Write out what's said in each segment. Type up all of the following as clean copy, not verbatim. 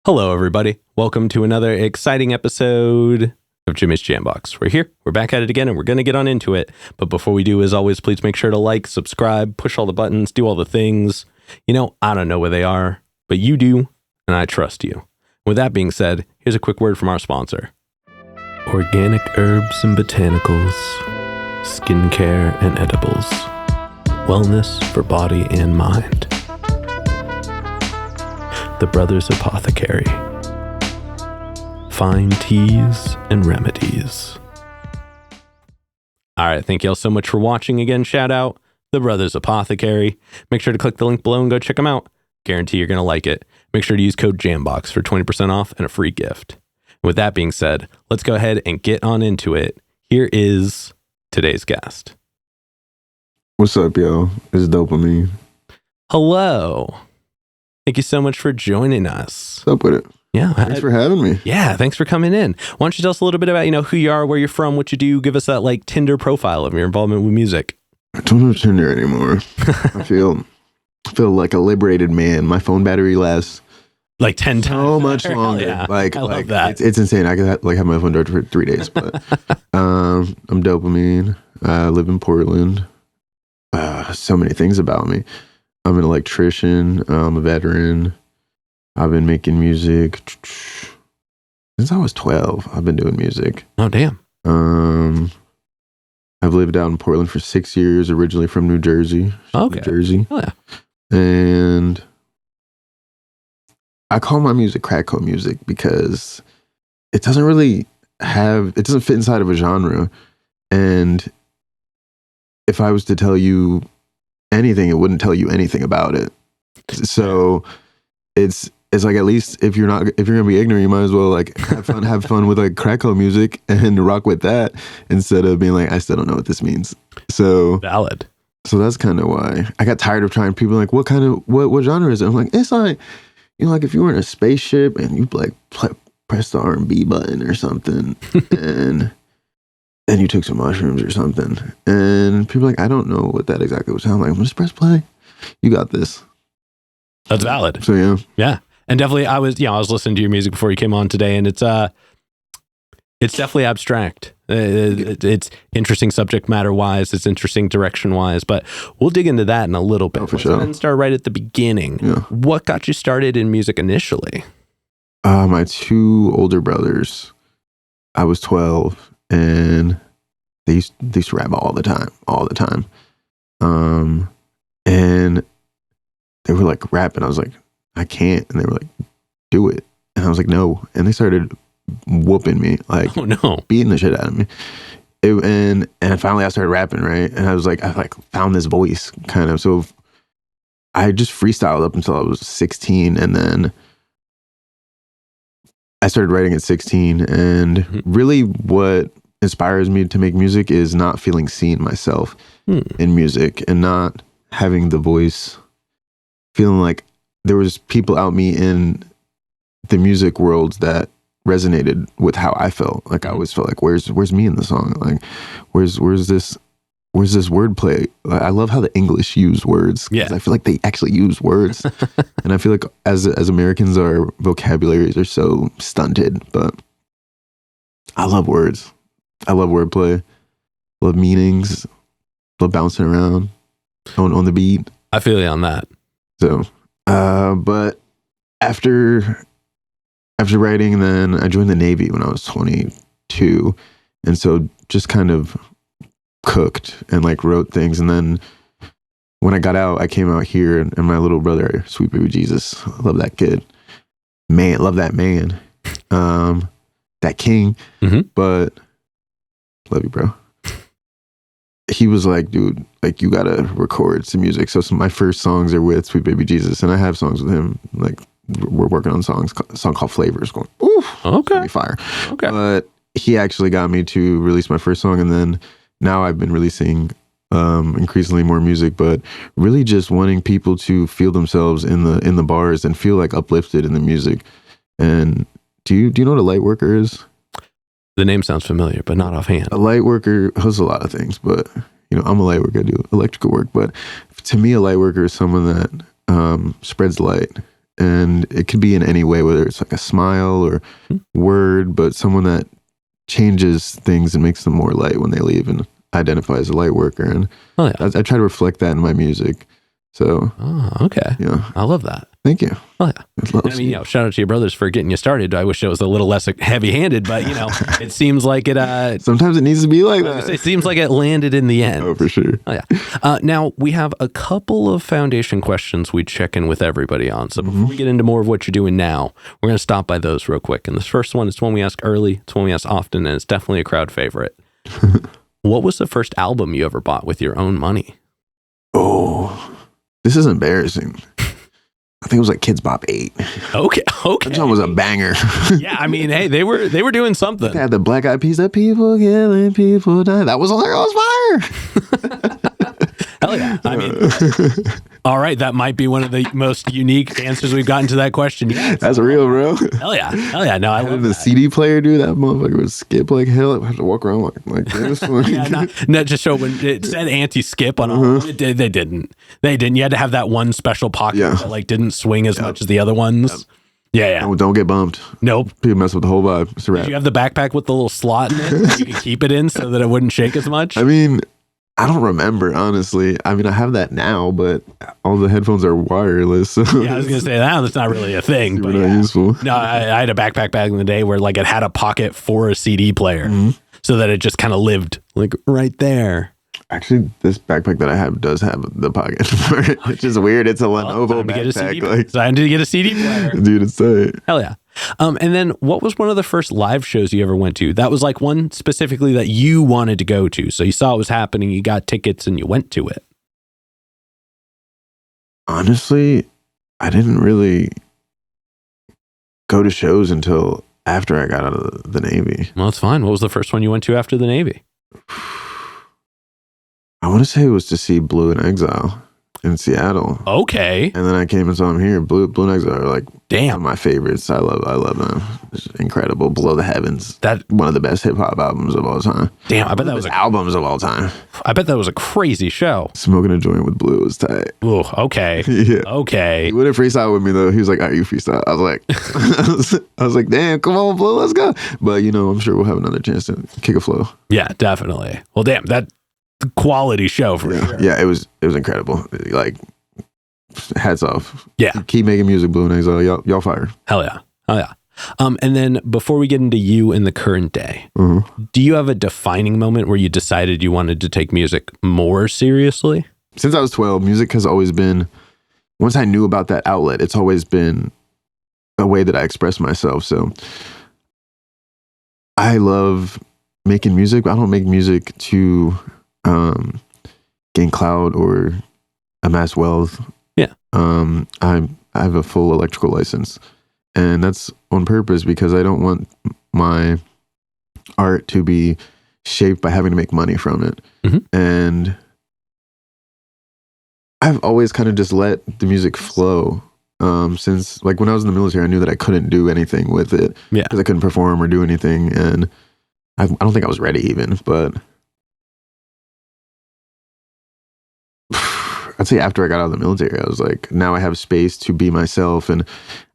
Hello, everybody. Welcome to another exciting episode of Jimmy's Jambox. We're here. We're back at it again, and we're going to get on into it. But before we do, as always, please make sure to like, subscribe, push all the buttons, do all the things. You know, I don't know where they are, but you do, and I trust you. With that being said, here's a quick word from our sponsor. Organic herbs and botanicals, skincare and edibles, wellness for body and mind. The Brothers Apothecary. Fine teas and remedies. All right, thank you all so much for watching again. Shout out The Brothers Apothecary. Make sure to click the link below and go check them out. Guarantee you're going to like it. Make sure to use code JamBox for 20% off and a free gift. With that being said, let's go ahead and get on into it. Here is today's guest. What's up, yo? It's DopaMean. Hello. Thank you so much for joining us. What's up with it? Yeah. Thanks for having me. Yeah, thanks for coming in. Why don't you tell us a little bit about, who you are, where you're from, what you do, give us that Tinder profile of your involvement with music. I don't have Tinder anymore. I feel like a liberated man. My phone battery lasts 10 times. So much longer. Yeah, I love that. It's insane. I could have my phone charged for 3 days, but I'm DopaMean. I live in Portland. So many things about me. I'm an electrician. I'm a veteran. I've been making music since I was 12. I've been doing music. Oh, damn. I've lived out in Portland for 6 years, originally from New Jersey. Okay. New Jersey. Oh, yeah. And I call my music crackco music because it doesn't fit inside of a genre. And if I was to tell you anything, it wouldn't tell you anything about it. So it's like, at least if you're gonna be ignorant, you might as well have fun with crackco music and rock with that instead of being like, I still don't know what this means. So valid. So that's kind of why I got tired of trying. People like, what genre is it? I'm like, it's like, if you were in a spaceship and you press the R&B button or something and you took some mushrooms or something, and people are like, I don't know what that exactly would sound like. I'm just press play. You got this. That's valid. So yeah. Yeah. And definitely I was listening to your music before you came on today, and it's definitely abstract. It's interesting subject matter wise, it's interesting direction wise, but we'll dig into that in a little bit. Oh, for sure. And start right at the beginning. Yeah. What got you started in music initially? My 2 older brothers. I was 12. And they used to rap all the time. And they were rapping. I was like, I can't. And they were like, do it. And I was like, no. And they started whooping me, oh no, beating the shit out of me. And finally I started rapping, right? And I was like, I found this voice kind of. So I just freestyled up until I was 16, and then I started writing at 16, and really what inspires me to make music is not feeling seen myself in music and not having the voice, feeling like there was people out me in the music world that resonated with how I felt. I always felt like, where's me in the song? Where's this wordplay? I love how the English use words. Yeah. I feel like they actually use words. And I feel like as Americans, our vocabularies are so stunted, but I love words. I love wordplay. Love meanings. Love bouncing around on the beat. I feel you on that. So, but after writing, then I joined the Navy when I was 22. And so just kind of cooked and wrote things. And then when I got out, I came out here, and my little brother, sweet baby Jesus, love that kid. Man, love that man. That king. But love you, bro. He was like, dude, you gotta record some music. So some of my first songs are with Sweet Baby Jesus, and I have songs with him. We're working on a song called Flavors, going, oof, okay, fire. Okay. But he actually got me to release my first song, and then now I've been releasing increasingly more music, but really just wanting people to feel themselves in the bars and feel like uplifted in the music. And do you know what a Lightworker is? The name sounds familiar, but not offhand. A Lightworker hosts a lot of things, but I'm a Lightworker. I do electrical work, but to me, a Lightworker is someone that spreads light, and it could be in any way, whether it's like a smile or word, but someone that changes things and makes them more light when they leave and identify as a light worker. And I try to reflect that in my music. So, okay. Yeah. I love that. Thank you. Oh yeah. I mean, shout out to your brothers for getting you started. I wish it was a little less heavy-handed, but it seems like it. Sometimes it needs to be like that. It seems like it landed in the end. Oh, for sure. Oh yeah. Now we have a couple of foundation questions we check in with everybody on. So before we get into more of what you're doing now, we're going to stop by those real quick. And this first one is one we ask early. It's one we ask often, and it's definitely a crowd favorite. What was the first album you ever bought with your own money? Oh. This is embarrassing. I think it was like Kids Bop 8. Okay. That song was a banger. Yeah, I mean, hey, they were doing something. They had the Black Eyed Peas, that people killing, people dying. That was on there. I was fire. Hell yeah. I mean, all right, that might be one of the most unique answers we've gotten to that question yet. That's real, bro. Hell yeah. No, I love the that. CD player, dude. That motherfucker would skip like hell. I have to walk around like this. Yeah, not just show when it said anti-skip on all. They didn't. You had to have that one special pocket that didn't swing as much as the other ones. Yeah. Don't get bumped. Nope. People mess with the whole vibe. It's a wrap. Did you have the backpack with the little slot in it that you could keep it in so that it wouldn't shake as much? I mean, I don't remember, honestly. I mean, I have that now, but all the headphones are wireless. So yeah, I was going to say that's not really a thing. But not useful. No, I had a backpack back in the day where it had a pocket for a CD player so that it just kind of lived right there. Actually, this backpack that I have does have the pocket for it, which is weird. It's a Lenovo backpack. Time to get a CD player. Dude, it's tight. Hell yeah. And then what was one of the first live shows you ever went to? That was one specifically that you wanted to go to. So you saw it was happening, you got tickets, and you went to it. Honestly, I didn't really go to shows until after I got out of the Navy. Well, that's fine. What was the first one you went to after the Navy? I want to say it was to see Blue in Exile in Seattle. Okay. And then I came and saw him here. Blue and Exile are damn, one of my favorites. I love them. It's incredible. Below the Heavens. That one of the best hip hop albums of all time. Damn, I bet that was albums of all time. I bet that was a crazy show. Smoking a joint with Blue was tight. Ooh, okay. Yeah. Okay. He wouldn't freestyle with me though. He was like, "All right, you freestyle." I was like, I was like, "Damn, come on, Blue, let's go." But I'm sure we'll have another chance to kick a flow. Yeah, definitely. Well, damn, that quality show for sure. Yeah, it was incredible. Hats off. Yeah. Keep making music, Blue and Exile. Y'all fire. Hell yeah. And then before we get into you in the current day, do you have a defining moment where you decided you wanted to take music more seriously? Since I was 12, music has always been, once I knew about that outlet, it's always been a way that I express myself. So I love making music, but I don't make music to gain clout or amass wealth. Yeah. I have a full electrical license, and that's on purpose because I don't want my art to be shaped by having to make money from it. And I've always kind of just let the music flow. Since when I was in the military, I knew that I couldn't do anything with it because I couldn't perform or do anything, and I don't think I was ready even, but I'd say after I got out of the military, I was like, now I have space to be myself, and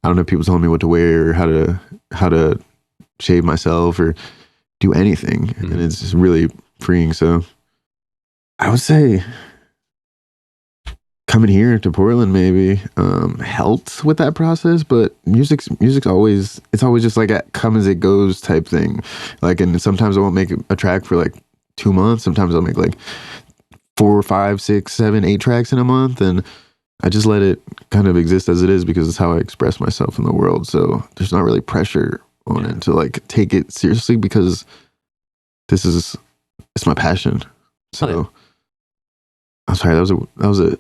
I don't have people telling me what to wear or how to shave myself or do anything, and it's just really freeing. So I would say coming here to Portland maybe helped with that process, but music's always, it's always just a come as it goes type thing. And sometimes I won't make a track for 2 months. Sometimes I'll make 4, 5, 6, 7, 8 tracks in a month, and I just let it kind of exist as it is because it's how I express myself in the world. So there's not really pressure on it to take it seriously because it's my passion. So I'm sorry, that was a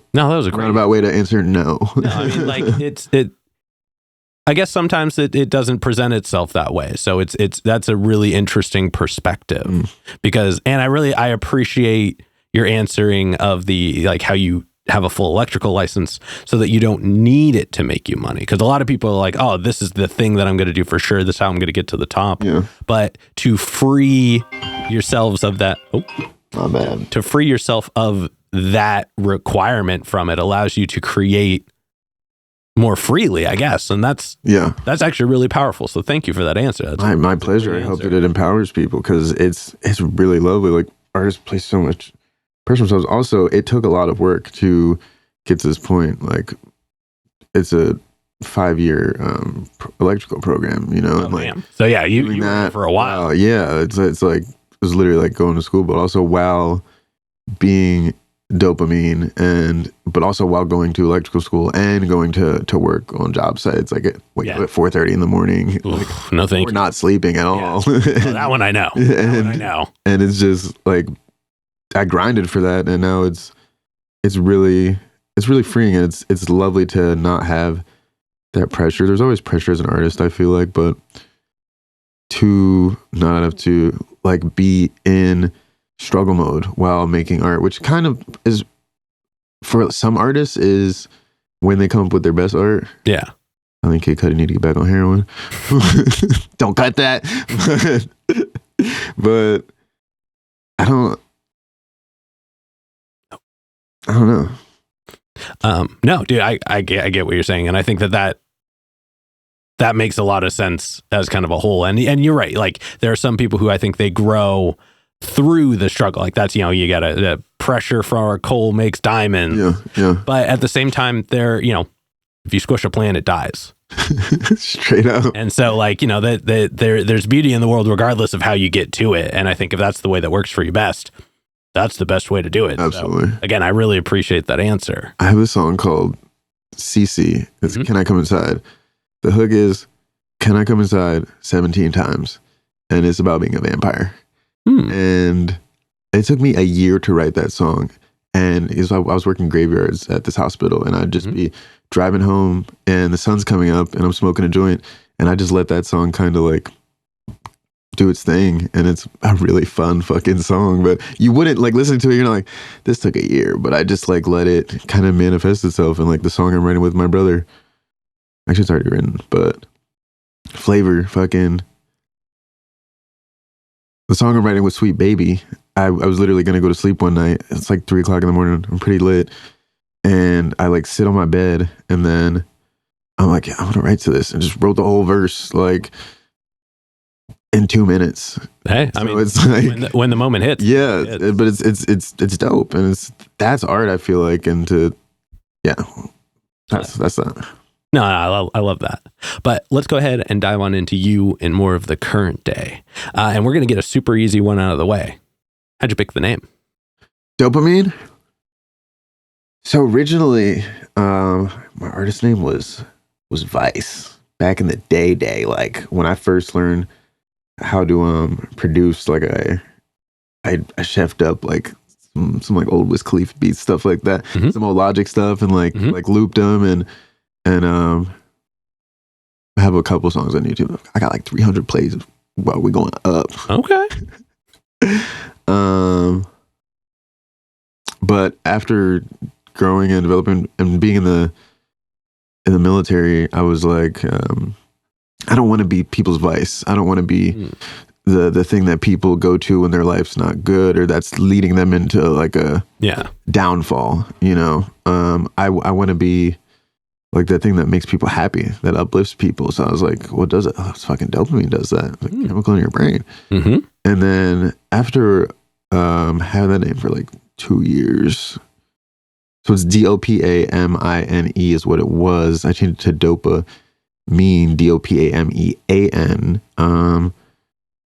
great roundabout way to answer no. No, I mean, I guess sometimes it doesn't present itself that way. So that's a really interesting perspective because, and I appreciate your answering of the, like, how you have a full electrical license so that you don't need it to make you money. Because a lot of people are like, oh, this is the thing that I'm going to do for sure. This is how I'm going to get to the top. Yeah. But to free yourselves of that, my bad. To free yourself of that requirement from it allows you to create more freely, I guess. And that's actually really powerful. So thank you for that answer. My pleasure. I hope that it empowers people because it's really lovely. Like, artists place so much pressure on themselves. Also, it took a lot of work to get to this point. Like, it's a 5-year electrical program, you know? And like, so yeah, you were there for a while. Yeah, it's like, it was literally like going to school, but also while being DopaMean but also while going to electrical school and going to work on job sites, like at 4:30 in the morning. Oof, no thank you. We're not sleeping at all. Well, that one I know. And it's just like, I grinded for that, and now it's really freeing, and it's lovely to not have that pressure. There's always pressure as an artist, I feel like, but to not have to like be in struggle mode while making art, which kind of is, for some artists, is when they come up with their best art. Yeah. I think Kid Cudi need to get back on heroin. Don't cut that. But I don't know. No, dude, I get what you're saying. And I think that makes a lot of sense as kind of a whole. And you're right. Like, there are some people who I think they grow through the struggle. Like, that's, you know, you got the pressure for coal makes diamond. Yeah. But at the same time, if you squish a plant, it dies. Straight up. And so, like, you know, there's beauty in the world regardless of how you get to it. And I think if that's the way that works for you best, that's the best way to do it. Absolutely. So, again, I really appreciate that answer. I have a song called CC. It's Can I Come Inside? The hook is, can I come inside 17 times? And it's about being a vampire. And it took me a year to write that song. And I was working graveyards at this hospital, and I'd just be driving home, and the sun's coming up, and I'm smoking a joint, and I just let that song kind of like do its thing. And it's a really fun fucking song, but you wouldn't like listen to it, you're like, this took a year, but I just like let it kind of manifest itself. And like the song I'm writing with my brother, actually it's already written, but Flavor, fucking the song I'm writing with Sweet Baby, I was literally going to go to sleep one night. It's like 3 o'clock in the morning. I'm pretty lit. And I like sit on my bed, and then I'm like, I'm going to write to this, and just wrote the whole verse like in 2 minutes. Hey, I mean, it's like when the moment hits. Yeah, but it's dope, and that's art, I feel like, and that's that. No, I love that. But let's go ahead and dive on into you in more of the current day. And we're going to get a super easy one out of the way. How'd you pick the name? DopaMean? So originally, my artist name was Vice. Back in the day, like when I first learned how to produce, like I chefed up like some like old Wiz Khalifa beats, stuff like that, some old Logic stuff, and like looped them, and I have a couple songs on YouTube. I got like 300 plays while we're going up. Okay. But after growing and developing and being in the military, I was like, I don't want to be people's vice. I don't want to be the thing that people go to when their life's not good, or that's leading them into like a downfall. You know, I want to be like that thing that makes people happy, that uplifts people. So I was like, what does it? Oh, it's fucking dopamine does that. Like chemical in your brain. And then after having that name for like 2 years, so it's DopaMean is what it was. I changed it to DopaMean, DopaMean,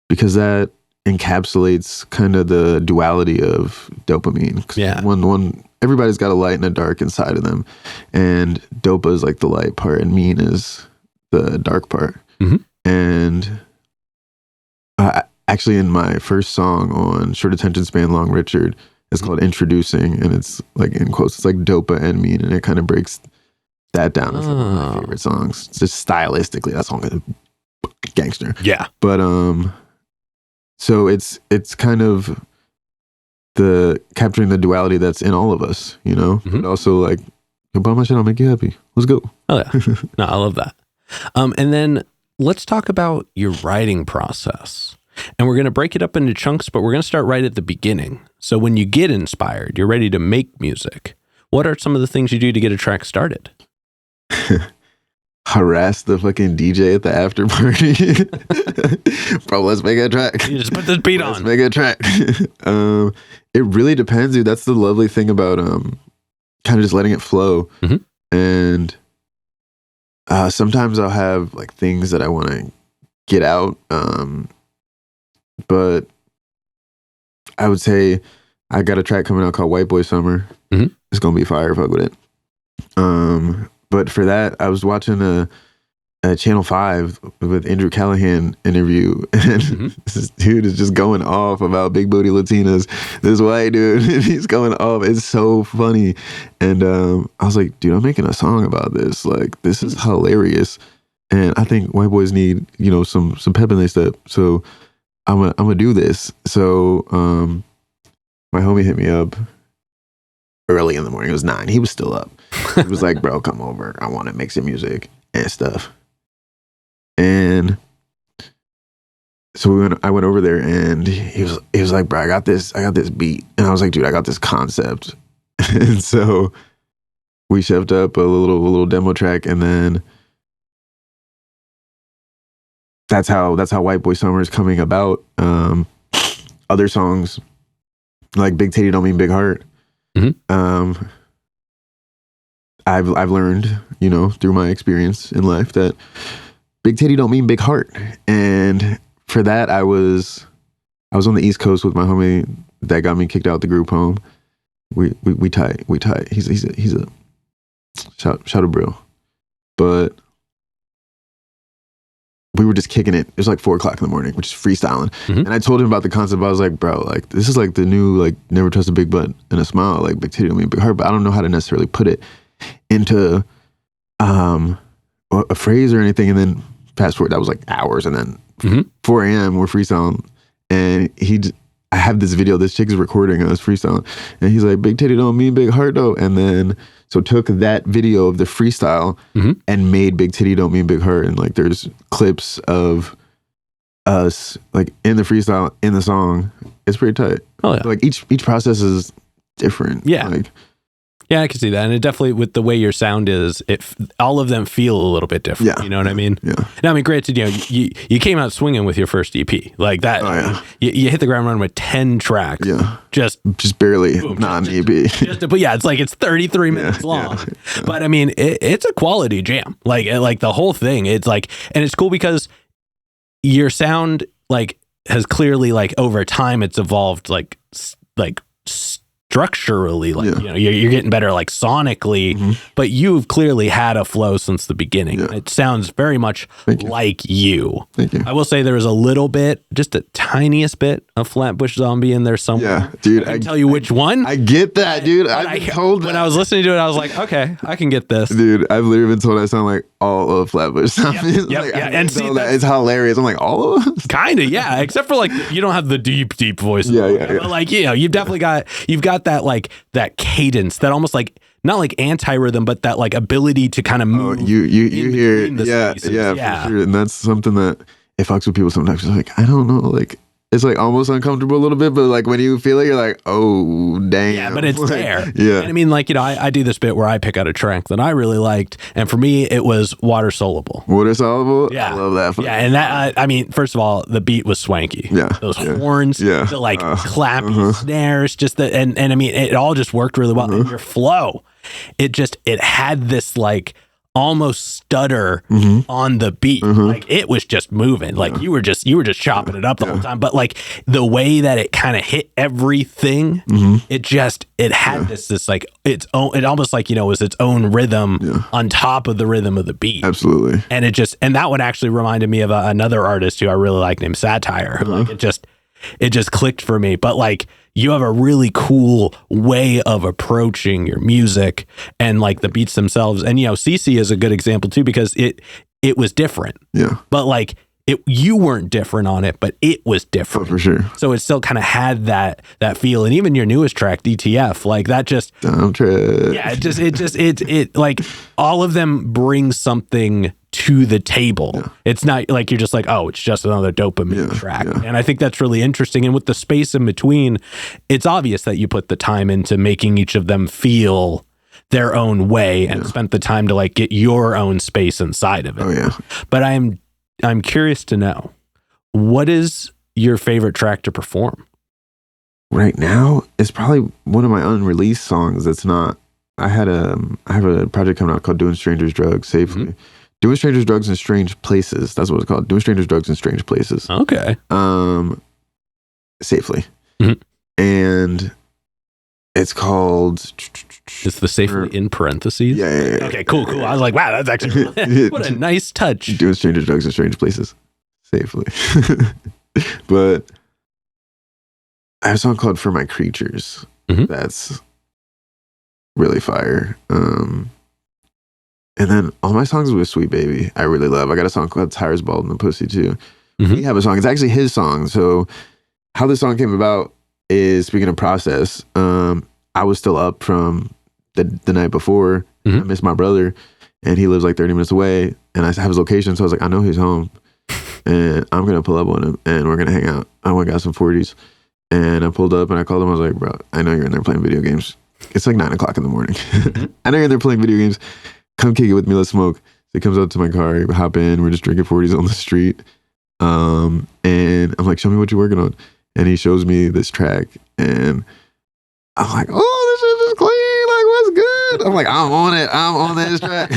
because that encapsulates kind of the duality of dopamine. Yeah. One, everybody's got a light and a dark inside of them, and dopa is like the light part, and mean is the dark part. And actually, in my first song on Short Attention Span, Long Richard, it's called Introducing, and it's like in quotes, it's like dopa and mean, and it kind of breaks That Down is like one of my favorite songs. Just stylistically, that song is gangster. Yeah. But so it's kind of the capturing the duality that's in all of us, you know? Mm-hmm. But also like, buy my shit, I'll make you happy. Let's go. Oh yeah. No, I love that. And then let's talk about your writing process. And we're going to break it up into chunks, but we're going to start right at the beginning. So when you get inspired, you're ready to make music. What are some of the things you do to get a track started? Harass the fucking DJ at the after party. Bro, let's make a track. You just put this beat Let's on. make a track. It really depends, dude. That's the lovely thing about kind of just letting it flow. Mm-hmm. And sometimes I'll have like things that I want to get out. But I would say I got a track coming out called White Boy Summer. Mm-hmm. It's gonna be fire. Fuck with it. But for that, I was watching a Channel 5 with Andrew Callahan interview, and this dude is just going off about big booty Latinas. This white dude, he's going off. It's so funny. And I was like, dude, I'm making a song about this. Like, this is hilarious. And I think white boys need, you know, some pep in their step. So I'm gonna do this. So my homie hit me up early in the morning. It was 9. He was still up. He was like, bro, come over. I want to make some music and stuff. And so I went over there, and he was like, bro, I got this beat. And I was like, dude, I got this concept. And so we shoved up a little demo track, and then that's how White Boy Summer is coming about. Other songs like Big Titty Don't Mean Big Heart. Mm-hmm. I've learned, you know, through my experience in life that big titty don't mean big heart. And for that, I was on the East Coast with my homie that got me kicked out the group home. We tight. He's a shout to bro. But we were just kicking it. It was like 4:00 in the morning, which is freestyling. Mm-hmm. And I told him about the concept. I was like, bro, like this is like the new, like, never trust a big butt and a smile, like big titty don't mean big heart. But I don't know how to necessarily put it into a phrase or anything. And then fast forward, that was like hours. And then 4 a.m. we're freestyling, and I have this video. This chick is recording us freestyling, and he's like, "Big titty don't mean big heart though." And then so took that video of the freestyle and made "Big Titty Don't Mean Big Heart." And like, there's clips of us like in the freestyle in the song. It's pretty tight. Oh yeah. So, like each process is different. Yeah. Like, yeah, I can see that. And it definitely, with the way your sound is, all of them feel a little bit different. Yeah. You know what I mean? Yeah. Now, I mean, granted, you know, you came out swinging with your first EP. Like that. Oh, yeah. You hit the ground running with 10 tracks. Yeah. Just barely, boom, not an EP. But yeah, it's 33 minutes long. Yeah. But I mean, it's a quality jam. Like the whole thing. It's like, and it's cool because your sound has clearly, over time, it's evolved structurally, you know, you're getting better sonically, but you've clearly had a flow since the beginning. Yeah. It sounds very much like you. Thank you. I will say there is a little bit, just the tiniest bit of Flatbush Zombie in there somewhere. Yeah, dude. I can tell you which one. I get that, dude. I've been told that. When I was listening to it, I was like, okay, I can get this. Dude, I've literally been told I sound like all of Flatbush Zombie. Yep. And see, it's hilarious. I'm like, all of us? Kind of, yeah. Except for you don't have the deep voice. Yeah. But you know, you've definitely got that that cadence, that almost not anti-rhythm, but that ability to kind of move. Oh, you hear it. Yeah, for sure. And that's something that it fucks with people sometimes. It's I don't know, it's almost uncomfortable a little bit, but when you feel it, you're like, oh, damn. Yeah, but it's there. Yeah. And I mean, you know, I do this bit where I pick out a track that I really liked, and for me, it was Water Soluble. Water Soluble? Yeah. I love that. Yeah, and that, I mean, first of all, the beat was swanky. Yeah. Those horns, the clappy snares, and I mean, it all just worked really well. And your flow, it had this almost stutter on the beat. It was just moving. You were just chopping it up the whole time. But the way that it kind of hit everything, it had this its own, it almost was its own rhythm on top of the rhythm of the beat. Absolutely. And and that one actually reminded me of another artist who I really like named Satire. it just clicked for me. But like, you have a really cool way of approaching your music and like the beats themselves. And, you know, CC is a good example too, because it was different. Yeah. But like, you weren't different on it, but it was different. Oh, for sure. So it still kind of had that feel. And even your newest track, DTF, like that just, yeah, it like all of them bring something to the table. Yeah. It's not like you're just like, oh, it's just another DopaMean track. Yeah. And I think that's really interesting. And with the space in between, it's obvious that you put the time into making each of them feel their own way and spent the time to like get your own space inside of it. Oh yeah. But I'm curious to know, what is your favorite track to perform? Right now, it's probably one of my unreleased songs. That's not. I have a project coming out called Doing Strangers Drugs Safely. Mm-hmm. Doing Strangers Drugs in Strange Places. That's what it's called. Doing Strangers Drugs in Strange Places. Okay. Safely. Mm-hmm. And it's called. Is the safely in parentheses? Yeah. Okay, cool. I was like, wow, that's actually what a nice touch. Doing Strangers Drugs in Strange Places safely. But I have a song called For My Creatures. Mm-hmm. That's really fire. And then all my songs with Sweet Baby, I really love. I got a song called Tires Bald in the Pussy too. Mm-hmm. We have a song. It's actually his song. So how this song came about is, speaking of process, I was still up from the night before. Mm-hmm. I missed my brother, and he lives like 30 minutes away, and I have his location, so I was like, I know he's home, and I'm going to pull up on him, and we're going to hang out. I went and got some 40s, and I pulled up, and I called him. I was like, bro, I know you're in there playing video games. It's like 9 o'clock in the morning. Mm-hmm. I know you're in there playing video games. Come kick it with me. Let's smoke. So he comes up to my car. We hop in. We're just drinking 40s on the street. And I'm like, show me what you're working on. And he shows me this track, and I'm like, oh, this shit is clean. Like, what's good? I'm like, I'm on it. I'm on this track.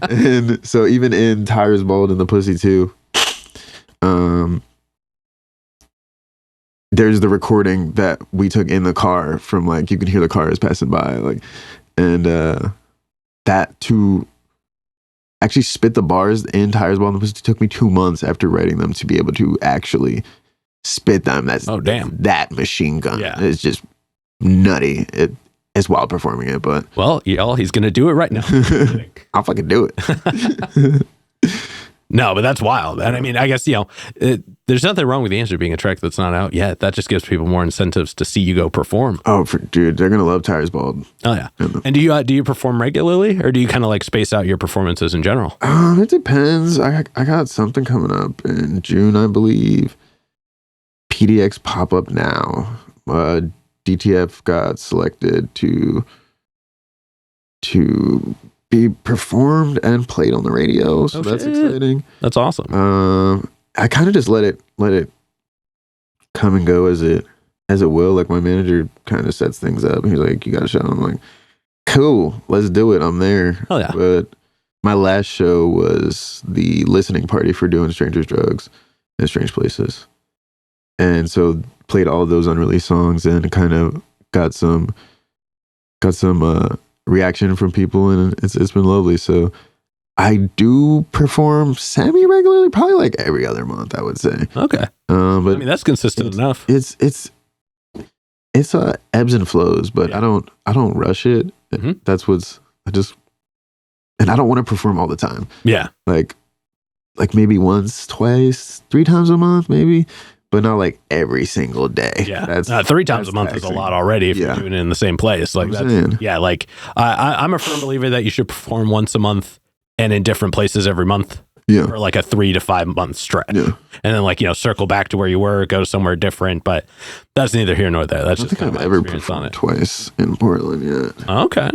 And so even in Tires Bald in the Pussy too, there's the recording that we took in the car from, like, you can hear the cars passing by, like, and that to actually spit the bars in Tires Bald in the Pussy took me 2 months after writing them to be able to actually spit them. That's that machine gun. Yeah. It's just nutty. It's wild performing it, but well, y'all, he's gonna do it right now. I'll fucking do it. No, but that's wild. And I mean, I guess, you know, there's nothing wrong with the answer being a track that's not out yet. That just gives people more incentives to see you go perform. Oh, dude, they're gonna love Tires Bald. Oh yeah. And do you perform regularly, or do you kind of like space out your performances in general? It depends. I got something coming up in June, I believe. PDX Pop Up Now. DTF got selected to be performed and played on the radio, so that's exciting. That's awesome. I kind of just let it come and go as it will. Like, my manager kind of sets things up. He's like, you got a show? I'm like, cool, let's do it. I'm there. Oh yeah. But my last show was the listening party for Doing Strangers Drugs in Strange Places, and so played all of those unreleased songs and kind of got some reaction from people, and it's been lovely. So I do perform semi-regularly, probably like every other month, I would say. Okay. But I mean, that's consistent enough. It's ebbs and flows, but yeah. I don't rush it. Mm-hmm. That's and I don't want to perform all the time. Yeah. Like maybe once, twice, 3 times a month, maybe. But not like every single day. Yeah, that's 3 times a month taxing. Is a lot already if you're doing it in the same place. Like that's, yeah, like I'm a firm believer that you should perform once a month and in different places every month. Yeah, for like a 3 to 5 month stretch. Yeah, and then, like, you know, circle back to where you were, go somewhere different. But that's neither here nor there. That's just I don't think I've ever performed twice in Portland yet. Okay.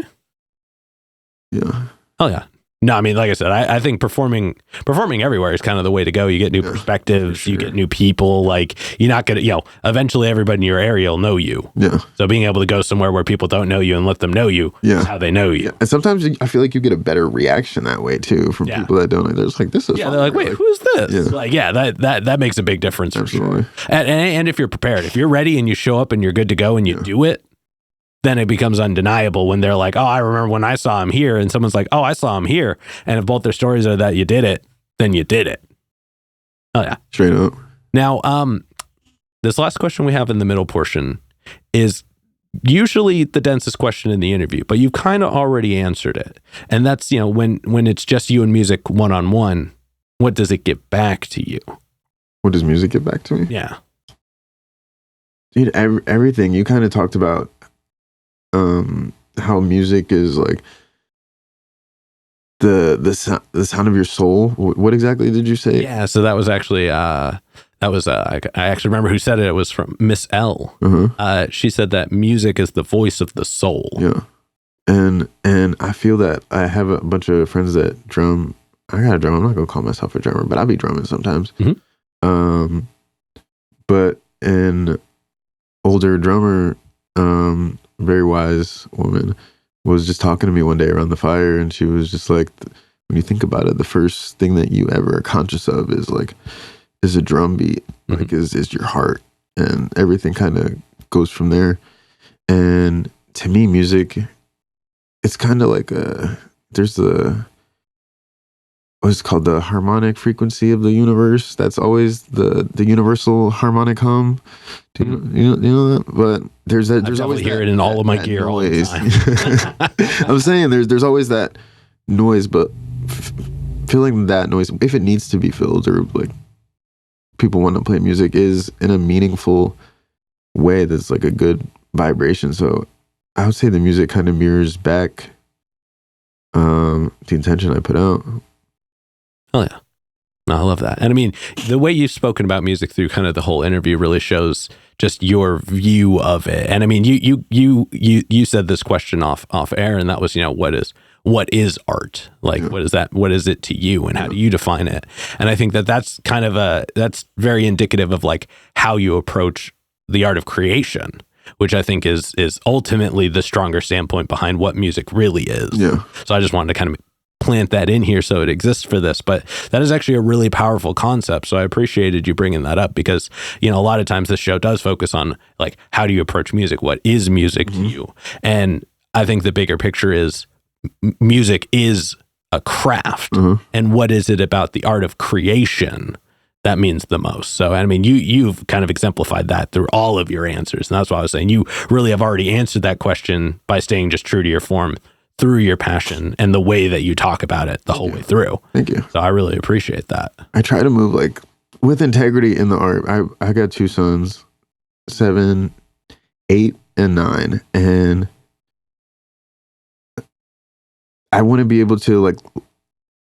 Yeah. Oh yeah. No, I mean, like I said, I think performing everywhere is kind of the way to go. You get new perspectives, you get new people. Like, you're not gonna, you know, eventually everybody in your area will know you. Yeah. So being able to go somewhere where people don't know you and let them know you is how they know you. Yeah. And sometimes I feel like you get a better reaction that way too from people that don't know. They're just like, this is they're like, wait, who's this? Yeah. Like, yeah, that makes a big difference for sure. And if you're prepared, if you're ready and you show up and you're good to go and you do it, then it becomes undeniable when they're like, oh, I remember when I saw him here, and someone's like, oh, I saw him here. And if both their stories are that you did it, then you did it. Oh yeah. Straight up. Now, this last question we have in the middle portion is usually the densest question in the interview, but you've kind of already answered it. And that's, when it's just you and music one-on-one, what does it get back to you? What does music get back to me? Yeah. Dude, everything. You kind of talked about how music is like the sound of your soul. What exactly did you say? Yeah, so that was actually I actually remember who said it. It was from Miss L. She said that music is the voice of the soul. Yeah, and I feel that I have a bunch of friends that drum. I got a drum. I'm not gonna call myself a drummer, but I'll be drumming sometimes. But an older drummer, very wise woman, was just talking to me one day around the fire, and she was just like, when you think about it, the first thing that you ever are conscious of is a drum beat, like is your heart, and everything kind of goes from there. And to me, music, it's kind of like what's called the harmonic frequency of the universe. That's always the universal harmonic hum. Do you know that? But there's always hear it in all of my gear noise. all the time. I'm saying there's always that noise, but filling that noise, if it needs to be filled, or like people want to play music, is in a meaningful way that's like a good vibration. So I would say the music kind of mirrors back the intention I put out. Oh yeah. No, I love that. And I mean, the way you've spoken about music through kind of the whole interview really shows just your view of it. And I mean, you said this question off air, and that was, what is art? Like, what is that? What is it to you, and how do you define it? And I think that's kind of that's very indicative of like how you approach the art of creation, which I think is ultimately the stronger standpoint behind what music really is. Yeah. So I just wanted to kind of plant that in here so it exists for this, but that is actually a really powerful concept. So I appreciated you bringing that up, because a lot of times this show does focus on like, how do you approach music? What is music to you? And I think the bigger picture is music is a craft, and what is it about the art of creation that means the most? So I mean, you've kind of exemplified that through all of your answers, and that's why I was saying you really have already answered that question by staying just true to your form through your passion and the way that you talk about it the whole way through. Thank you. So I really appreciate that. I try to move like with integrity in the art. I got 2 sons, 7, 8, and 9, and I want to be able to like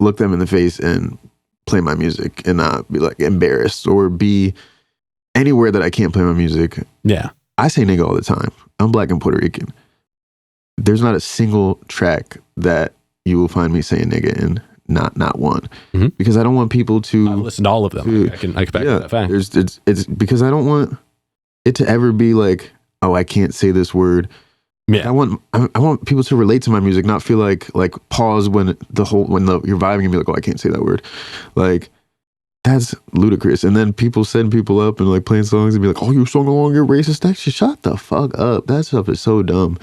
look them in the face and play my music and not be like embarrassed or be anywhere that I can't play my music. Yeah. I say nigga all the time. I'm Black and Puerto Rican. There's not a single track that you will find me saying nigga in, not one, because I don't want people to. I've listened to all of them. I can back that fact. It's because I don't want it to ever be like, oh, I can't say this word. Yeah. I want people to relate to my music, not feel like pause when you're vibing and be like, oh, I can't say that word, like. That's ludicrous. And then people send people up and like playing songs and be like, oh, you sung along your racist text. Shut the fuck up. That stuff is so dumb.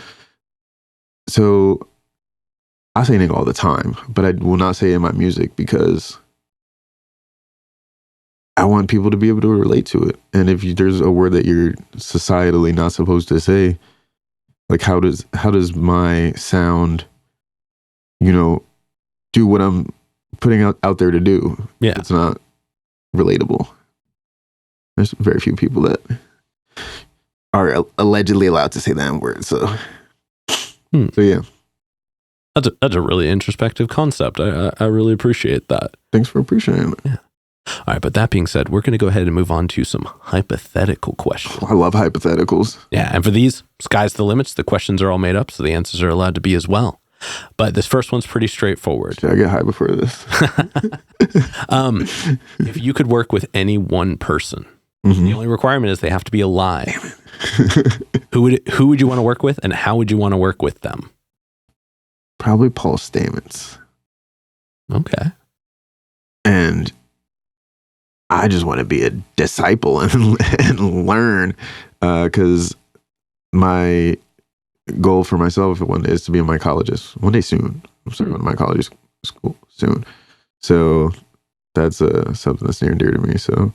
So I say nigga all the time, but I will not say it in my music because I want people to be able to relate to it. And if there's a word that you're societally not supposed to say, like how does my sound, do what I'm putting out there to do? Yeah. It's not relatable. There's very few people that are allegedly allowed to say that word. So yeah. That's a really introspective concept. I really appreciate that. Thanks for appreciating it. Yeah. All right, but that being said, we're going to go ahead and move on to some hypothetical questions. Oh, I love hypotheticals. Yeah, and for these, sky's the limits. The questions are all made up, so the answers are allowed to be as well. But this first one's pretty straightforward. Should I get high before this? If you could work with any one person, the only requirement is they have to be alive. Who would you want to work with, and how would you want to work with them? Probably Paul Stamets. Okay. And I just want to be a disciple and learn, because my goal for myself one day is to be a mycologist. One day soon. I'm starting going to mycology school soon. So that's something that's near and dear to me. So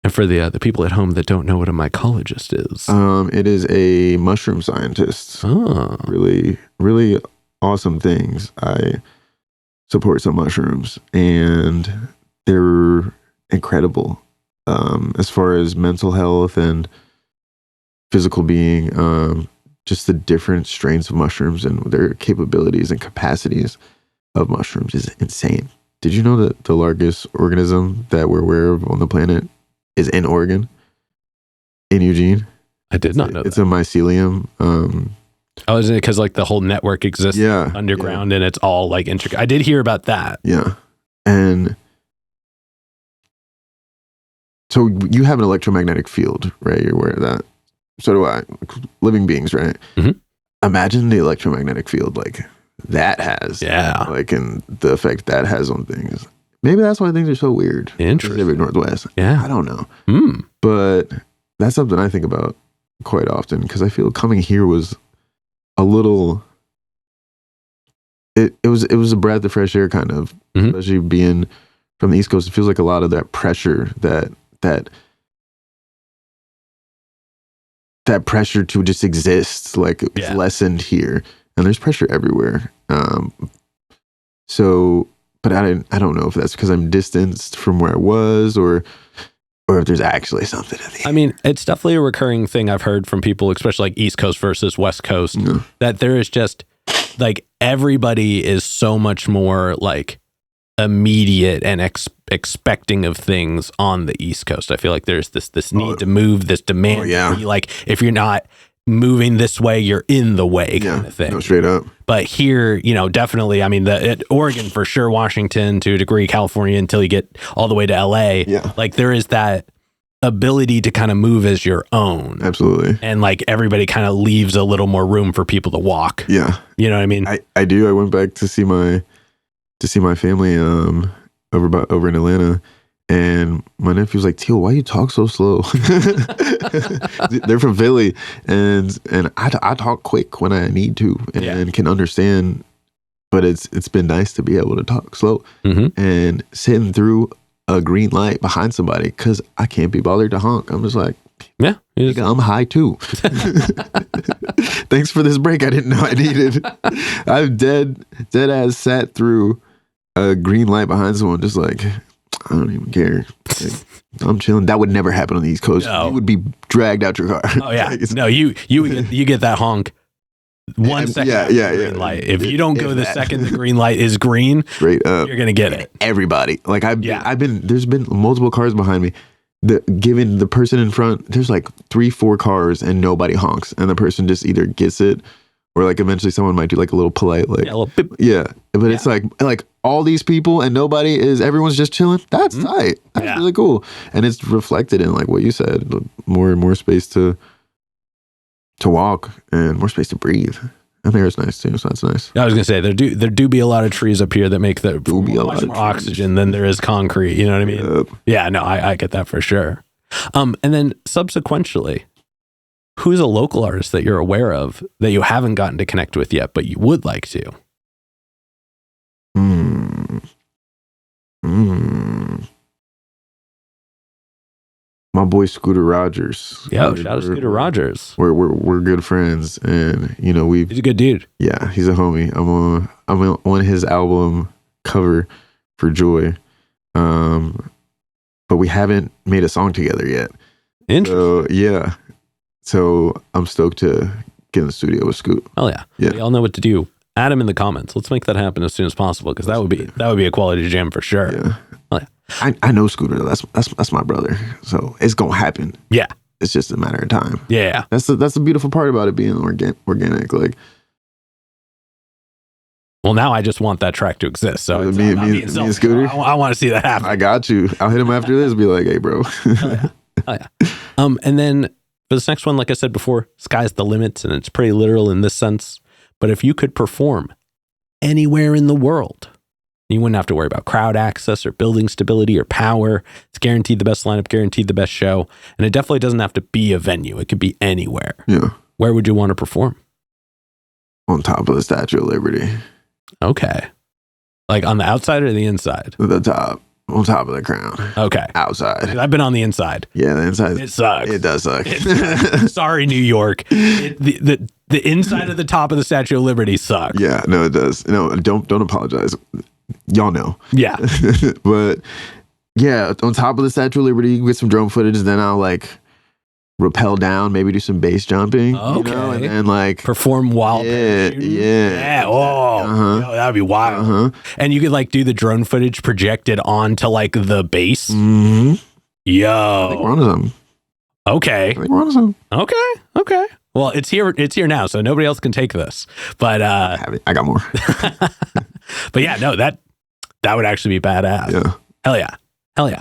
And for the people at home that don't know what a mycologist is. It is a mushroom scientist. Oh. Really, really awesome things. I support some mushrooms, and they're incredible as far as mental health and physical being. Just the different strains of mushrooms and their capabilities and capacities of mushrooms is insane. Did you know that the largest organism that we're aware of on the planet is in Oregon, in Eugene? I did not know It's that. a mycelium. Isn't it because like the whole network exists underground and it's all like intricate? I did hear about that. Yeah. And so you have an electromagnetic field, right? You're aware of that. So do I. Living beings, right? Mhm. Imagine the electromagnetic field like that has. Yeah. Like, and the effect that has on things. Maybe that's why things are so weird. Interesting. Pacific Northwest. Yeah. I don't know. Hmm. But that's something I think about quite often, because I feel coming here was a little... It was a breath of fresh air, kind of. Mhm. Especially being from the East Coast. It feels like a lot of that pressure that pressure to just exist, like it's lessened here, and there's pressure everywhere. So, but I don't know if that's because I'm distanced from where I was, or if there's actually something in the... I mean, it's definitely a recurring thing I've heard from people, especially like East Coast versus West Coast, that there is just like everybody is so much more like immediate and expecting of things on the East Coast. I feel like there's this need to move, this demand. Like if you're not moving this way, you're in the way kind of thing. No, straight up. But here, definitely, I mean, Oregon for sure, Washington to a degree, California until you get all the way to LA. Yeah. Like there is that ability to kind of move as your own. Absolutely. And like everybody kind of leaves a little more room for people to walk. Yeah. You know what I mean? I do. I went back to see my family over in Atlanta, and my nephew was like, "Teal, why you talk so slow?" They're from Philly, and I talk quick when I need to and can understand, but it's been nice to be able to talk slow and sitting through a green light behind somebody, because I can't be bothered to honk. I'm just like, I'm high too. Thanks for this break I didn't know I needed. I've dead ass sat through a green light behind someone, just like, I don't even care. Like, I'm chilling. That would never happen on the East Coast. No. You would be dragged out your car. Oh yeah. No, you get that honk 1 second after the green light. If you don't go the second the green light is green, straight up, you're gonna get it. Everybody. Like there's been multiple cars behind me. Given the person in front, there's like 3-4 cars and nobody honks, and the person just either gets it, or like eventually someone might do like a little polite, like, a little bip. But it's like all these people and everyone's just chilling. That's tight. That's really cool, and it's reflected in like what you said, more and more space to walk and more space to breathe. And there is nice too, so that's nice. I was gonna say there do be a lot of trees up here that make much more oxygen than there is concrete. You know what I mean? Yep. Yeah, no, I get that for sure. And then subsequently, who's a local artist that you're aware of that you haven't gotten to connect with yet, but you would like to? My boy Scooter Rogers. Yo, shout out to Scooter Rogers. We're good friends, and he's a good dude. Yeah, he's a homie. I'm on his album cover for Joy, but we haven't made a song together yet. Interesting. So I'm stoked to get in the studio with Scoot. Oh yeah. We all know what to do. Add him in the comments. Let's make that happen as soon as possible, because that would be a quality jam for sure. Yeah. Oh, yeah. I know Scooter. That's my brother. So it's gonna happen. Yeah. It's just a matter of time. Yeah. That's the beautiful part about it being organic. Like, well, now I just want that track to exist. So me and Scooter. I want to see that happen. I got you. I'll hit him after this. Be like, hey, bro. Oh yeah. And then for this next one, like I said before, sky's the limit, and it's pretty literal in this sense. But if you could perform anywhere in the world, you wouldn't have to worry about crowd access or building stability or power. It's guaranteed the best lineup, guaranteed the best show. And it definitely doesn't have to be a venue. It could be anywhere. Yeah. Where would you want to perform? On top of the Statue of Liberty. Okay. Like on the outside or the inside? The top. on top of the crown. Okay. Outside. I've been on the inside. Yeah, the inside. It sucks. It does suck. Sorry, New York. The inside of the top of the Statue of Liberty sucks. Yeah, no, it does. No, don't apologize. Y'all know. Yeah. But yeah, on top of the Statue of Liberty, you can get some drone footage. Then I'll like rappel down, maybe do some base jumping. Okay. You know, and then like perform while parachuting. Yeah. Oh, yo, that'd be wild. And you could like do the drone footage projected onto like the base. Mm-hmm. Yo. I think we're on to something. Okay. I think we're on to something. Okay. Well, it's here now, so nobody else can take this. But I got more. but yeah, no, that would actually be badass. Yeah. Hell yeah.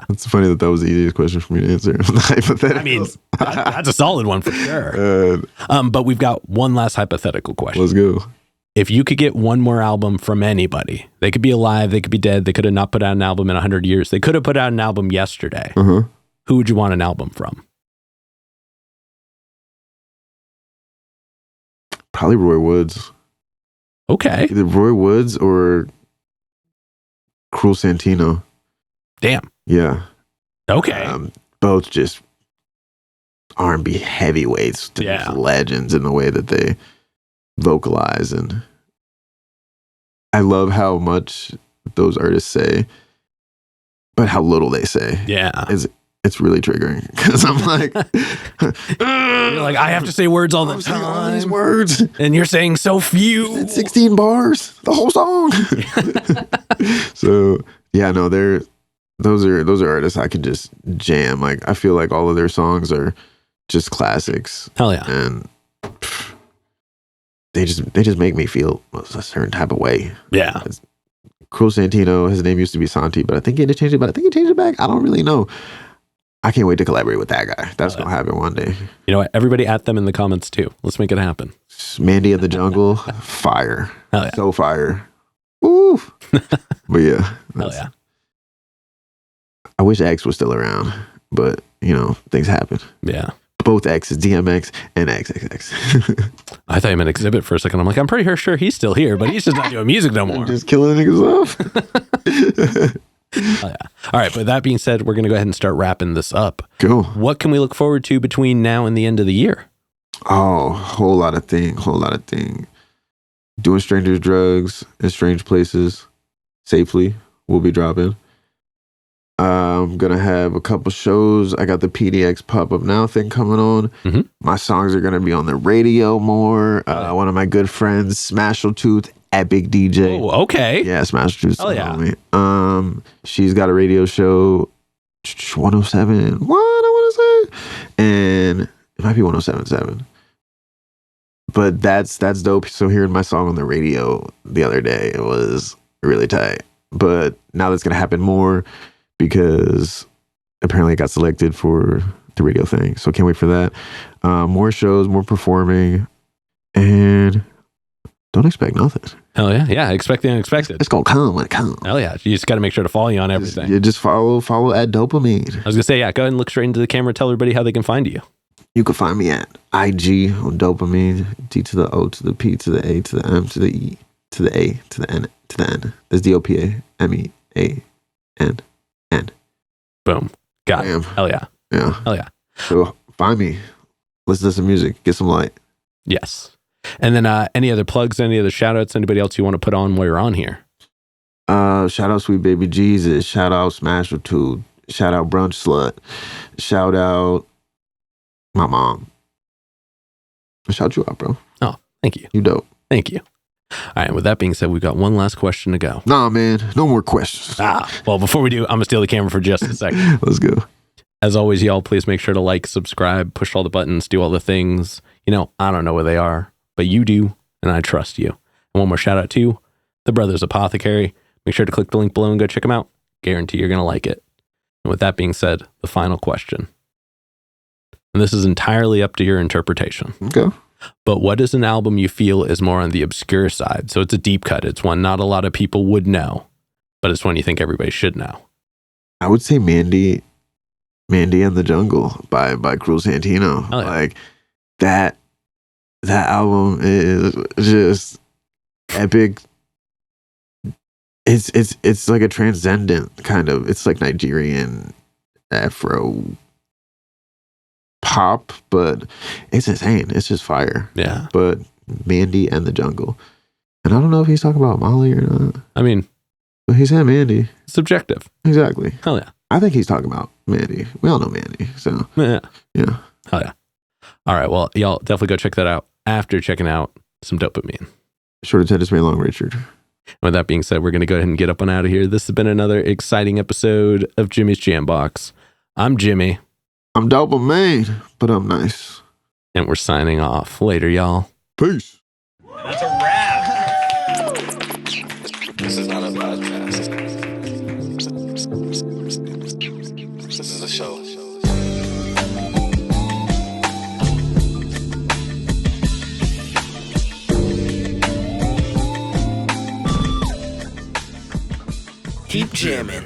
It's funny that was the easiest question for me to answer. I mean, that's a solid one for sure. But we've got one last hypothetical question. Let's go. If you could get one more album from anybody, they could be alive, they could be dead, they could have not put out an album in 100 years, they could have put out an album yesterday. Who would you want an album from? Probably Roy Woods. Okay. Either Roy Woods or Cruel Santino. Damn. Yeah. Okay. Both just R&B heavyweights, just legends in the way that they vocalize, and I love how much those artists say, but how little they say. Yeah. It's really triggering because I'm like, you're like, I have to say words all the time. All these words, and you're saying so few. 16 bars, the whole song. So yeah, no, those are artists I could just jam. Like I feel like all of their songs are just classics. Hell yeah. And they just make me feel a certain type of way. Yeah. Cruel Santino, his name used to be Santi, but I think he changed it. But I think he changed it back. I don't really know. I can't wait to collaborate with that guy. That's gonna happen one day. You know what? Everybody at them in the comments too. Let's make it happen. Mandy in the Jungle, fire. Hell yeah. So fire. Ooh. But yeah. Hell yeah. I wish X was still around, but you know, things happen. Yeah. Both X's, DMX and XXX. I thought you meant Exhibit for a second. I'm like, I'm pretty sure he's still here, but he's just not doing music no more. Just killing niggas off. Oh, yeah. All right. But that being said, we're going to go ahead and start wrapping this up. Cool. What can we look forward to between now and the end of the year? Oh, whole lot of thing. Doing strangers drugs in strange places safely. We'll be dropping. I'm going to have a couple shows. I got the PDX Pop Up Now thing coming on. Mm-hmm. My songs are going to be on the radio more. One of my good friends, Smashel Tooth, Epic DJ. Oh, okay. Yeah, Smashel Tooth. Oh, yeah. She's got a radio show, 107. What I want to say? And it might be 107.7. But that's dope. So hearing my song on the radio the other day, it was really tight. But now that's going to happen more, because apparently I got selected for the radio thing. So can't wait for that. More shows, more performing, and don't expect nothing. Hell yeah. Yeah. Expect the unexpected. It's going to come when it comes. Hell yeah. You just got to make sure to follow you on everything. Just follow at DopaMean. I was going to say, yeah, go ahead and look straight into the camera. Tell everybody how they can find you. You can find me at IG on DopaMean, D to the O to the P to the A to the M to the E to the A to the N to the N. That's DopaMean. Boom. Got it. Hell yeah. Yeah. Hell yeah. So find me. Listen to some music. Get some light. Yes. And then any other plugs, any other shout outs, anybody else you want to put on while you're on here? Shout out Sweet Baby Jesus. Shout out Smasher Tooth. Shout out Brunch Slut. Shout out my mom. I shout you out, bro. Oh, thank you. You dope. Thank you. All right. With that being said, we've got one last question to go. Nah, man. No more questions. Well, before we do, I'm going to steal the camera for just a second. Let's go. As always, y'all, please make sure to like, subscribe, push all the buttons, do all the things. You know, I don't know where they are, but you do, and I trust you. And one more shout out to the Brothers Apothecary. Make sure to click the link below and go check them out. Guarantee you're going to like it. And with that being said, the final question. And this is entirely up to your interpretation. Okay. But what is an album you feel is more on the obscure side? So it's a deep cut. It's one not a lot of people would know, but it's one you think everybody should know. I would say Mandy in the Jungle by Cruel Santino. Oh, yeah. Like that album is just epic it's like a transcendent kind of. It's like Nigerian Afro pop, but it's insane. It's just fire. Yeah. But Mandy and the Jungle, and I don't know if he's talking about Molly or not. I mean, but he said Mandy. Subjective. Exactly. Hell yeah. I think he's talking about Mandy. We all know Mandy, so Yeah. yeah. Hell yeah. All right. Well, y'all definitely go check that out after checking out some DopaMean. Short attention, very long, Richard. With that being said, we're going to go ahead and get up and out of here. This has been another exciting episode of Jimmy's Jambox. I'm Jimmy. I'm DopaMean, but I'm nice. And we're signing off. Later, y'all. Peace. That's a wrap. This is not a podcast. This is a show. Keep jamming.